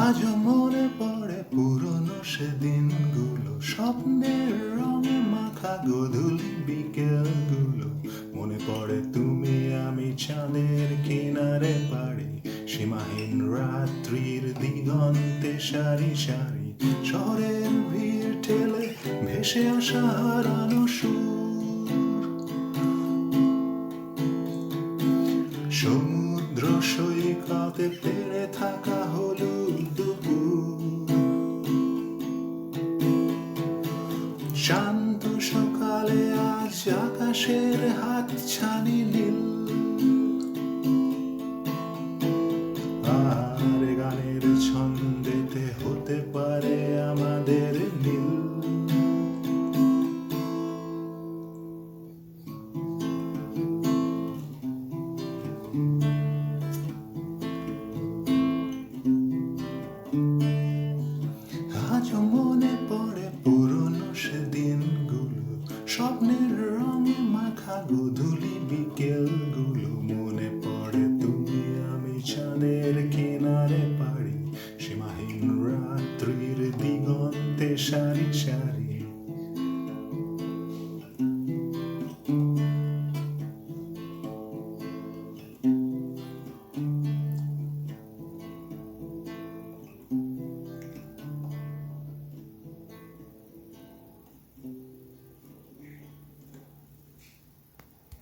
আজও মনে পড়ে পুরনো সেদিনগুলো, স্বপ্নের রঙে মাখা গধূলি বিকেলগুলো। মনে পড়ে তুমি আমি চাঁদের কিনারে পাড়ি, সীমাহীন রাত্রির দিগন্তে সারি সারি, শহরের ভিড় ঠেলে ভেসে আসা হারানো সুর। সমুদ্র সৈকতে পেড়ে থাকা হলুদ দুপুর, শান্ত সকালে আজ আকাশের হাতছানি নীল। আর গানের ছন্দেতে হতে পারে আমাদের নীল। আজও মনে পড়ে পুরনো সেদিনগুলো, স্বপ্নের রঙে মাখা গধূলি বিকেলগুলো।